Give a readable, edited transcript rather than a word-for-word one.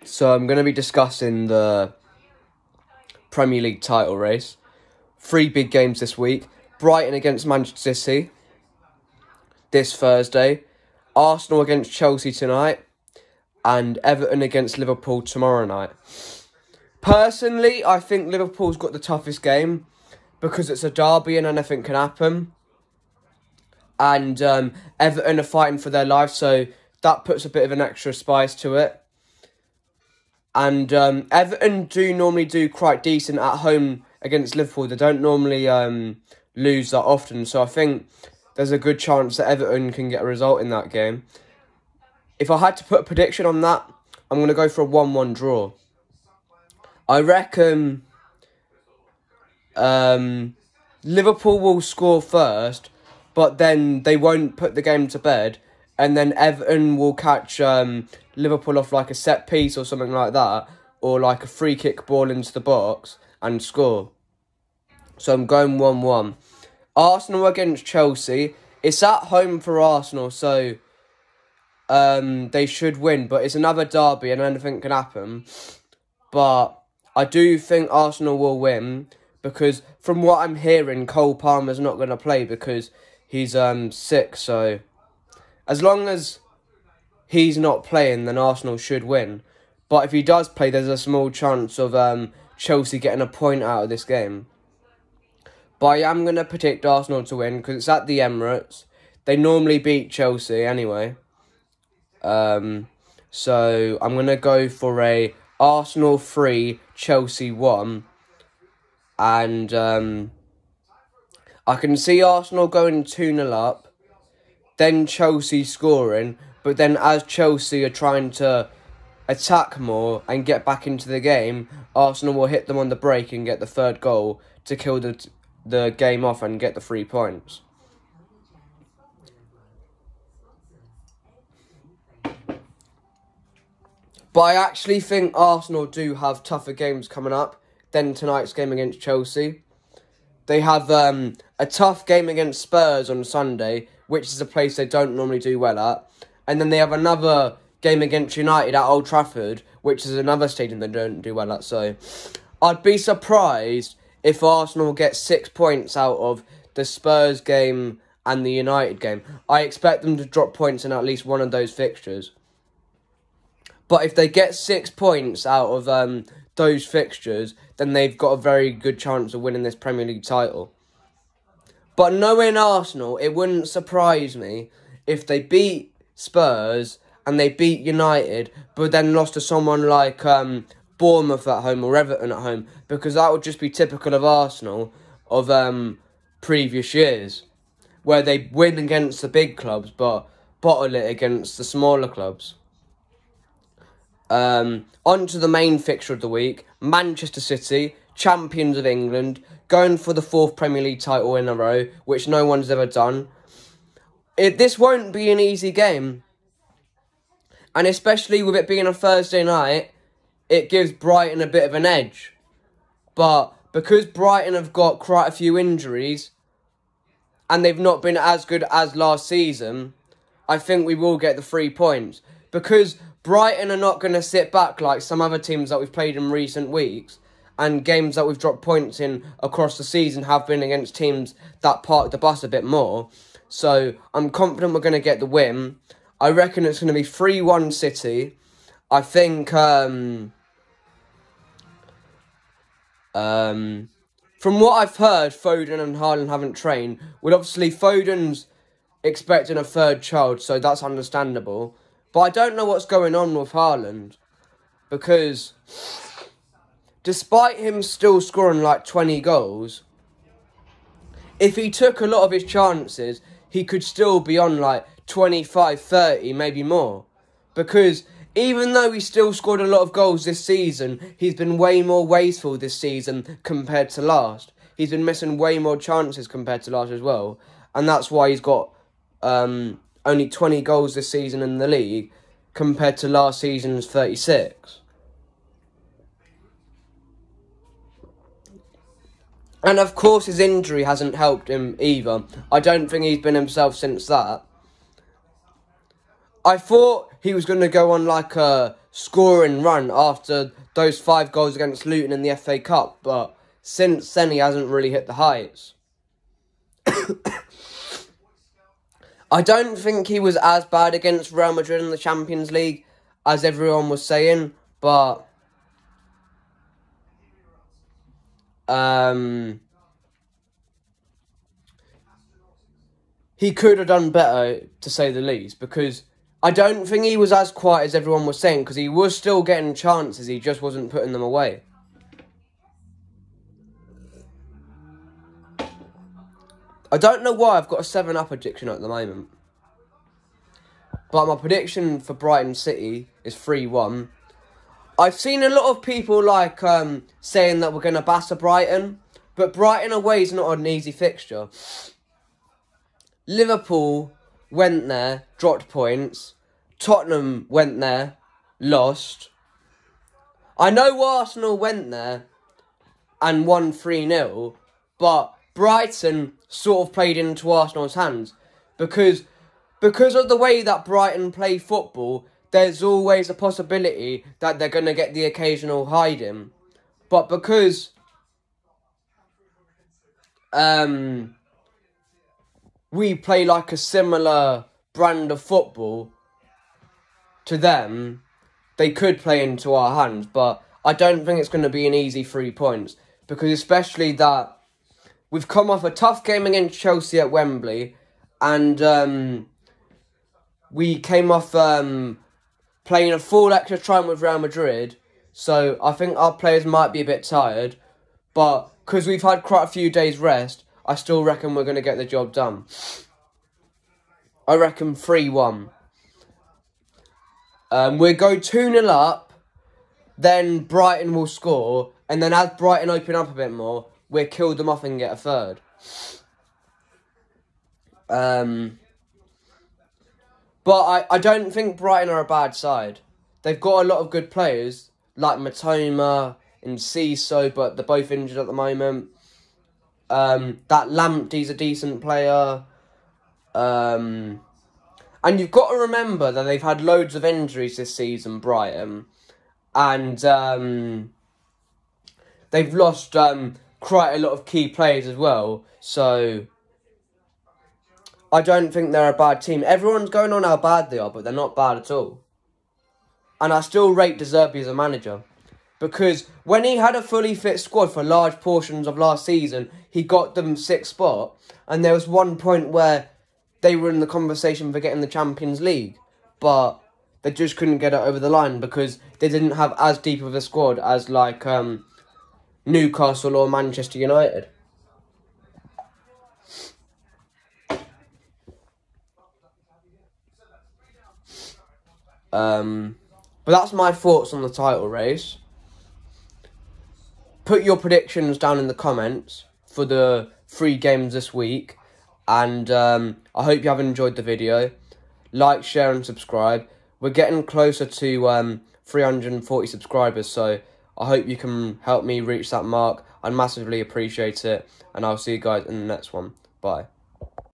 So I'm going to be discussing the Premier League title race. 3 big games this week. Brighton against Manchester City this Thursday. Arsenal against Chelsea tonight. And Everton against Liverpool tomorrow night. Personally, I think Liverpool's got the toughest game because it's a derby and anything can happen. And Everton are fighting for their life, so that puts a bit of an extra spice to it. And Everton do normally do quite decent at home against Liverpool. They don't normally lose that often, so I think there's a good chance that Everton can get a result in that game. If I had to put a prediction on that, I'm going to go for a 1-1 draw. I reckon Liverpool will score first, but then they won't put the game to bed, and then Everton will catch Liverpool off like a set piece or something like that, or like a free kick ball into the box and score. So I'm going 1-1. Arsenal against Chelsea. It's at home for Arsenal, so they should win, but it's another derby and anything can happen. But I do think Arsenal will win because from what I'm hearing, Cole Palmer's not going to play because he's sick. So as long as he's not playing, then Arsenal should win. But if he does play, there's a small chance of Chelsea getting a point out of this game. But I am going to predict Arsenal to win because it's at the Emirates. They normally beat Chelsea anyway. So I'm going to go for a Arsenal 3, Chelsea 1. And I can see Arsenal going 2-0 up. Then Chelsea scoring. But then as Chelsea are trying to attack more and get back into the game, Arsenal will hit them on the break and get the third goal to kill the game off and get the 3 points. But I actually think Arsenal do have tougher games coming up than tonight's game against Chelsea. They have a tough game against Spurs on Sunday, which is a place they don't normally do well at. And then they have another game against United at Old Trafford, which is another stadium they don't do well at. So I'd be surprised if Arsenal get 6 points out of the Spurs game and the United game. I expect them to drop points in at least one of those fixtures. But if they get 6 points out of those fixtures, then they've got a very good chance of winning this Premier League title. But knowing Arsenal, it wouldn't surprise me if they beat Spurs and they beat United, but then lost to someone like Bournemouth at home or Everton at home, because that would just be typical of Arsenal of previous years, where they win against the big clubs but bottle it against the smaller clubs. On to the main fixture of the week. Manchester City, champions of England, going for the 4th Premier League title in a row, which no one's ever done. This won't be an easy game. And especially with it being a Thursday night, it gives Brighton a bit of an edge. But because Brighton have got quite a few injuries, and they've not been as good as last season, I think we will get the 3 points. Because Brighton are not going to sit back like some other teams that we've played in recent weeks, and games that we've dropped points in across the season have been against teams that park the bus a bit more. So I'm confident we're going to get the win. I reckon it's going to be 3-1 City. I think from what I've heard, Foden and Haaland haven't trained. Well, obviously Foden's expecting a third child, so that's understandable. But I don't know what's going on with Haaland, because despite him still scoring like 20 goals, if he took a lot of his chances, he could still be on like 25, 30, maybe more. Because even though he still scored a lot of goals this season, he's been way more wasteful this season compared to last. He's been missing way more chances compared to last as well. And that's why he's got only 20 goals this season in the league compared to last season's 36. And of course his injury hasn't helped him either. I don't think he's been himself since that. I thought he was going to go on like a scoring run after those 5 goals against Luton in the FA Cup, but since then he hasn't really hit the heights. I don't think he was as bad against Real Madrid in the Champions League as everyone was saying, but he could have done better, to say the least, because I don't think he was as quiet as everyone was saying, because he was still getting chances, he just wasn't putting them away. I don't know why I've got a 7-up addiction at the moment. But my prediction for Brighton City is 3-1. I've seen a lot of people like saying that we're going to batter Brighton. But Brighton away is not an easy fixture. Liverpool went there, dropped points. Tottenham went there, lost. I know Arsenal went there and won 3-0. But Brighton sort of played into Arsenal's hands. Because of the way that Brighton play football, there's always a possibility that they're going to get the occasional hiding. But because we play like a similar brand of football to them, they could play into our hands. But I don't think it's going to be an easy 3 points. Because especially that we've come off a tough game against Chelsea at Wembley. And we came off playing a full extra time with Real Madrid. So I think our players might be a bit tired. But because we've had quite a few days rest, I still reckon we're going to get the job done. I reckon 3-1. We'll go 2-0 up. Then Brighton will score. And then as Brighton open up a bit more, we'll kill them off and get a third. But I don't think Brighton are a bad side. They've got a lot of good players, like Matoma and Ciso, but they're both injured at the moment. That Lamptey's a decent player. And you've got to remember that they've had loads of injuries this season, Brighton. And they've lost quite a lot of key players as well. So I don't think they're a bad team. Everyone's going on how bad they are, but they're not bad at all. And I still rate De Zerbi as a manager. Because when he had a fully fit squad for large portions of last season, he got them 6th spot. And there was one point where they were in the conversation for getting the Champions League. But they just couldn't get it over the line because they didn't have as deep of a squad as like Newcastle or Manchester United. But that's my thoughts on the title race. Put your predictions down in the comments for the 3 games this week. And I hope you have enjoyed the video. Like, share and subscribe. We're getting closer to 340 subscribers, so I hope you can help me reach that mark. I'd massively appreciate it. And I'll see you guys in the next one. Bye.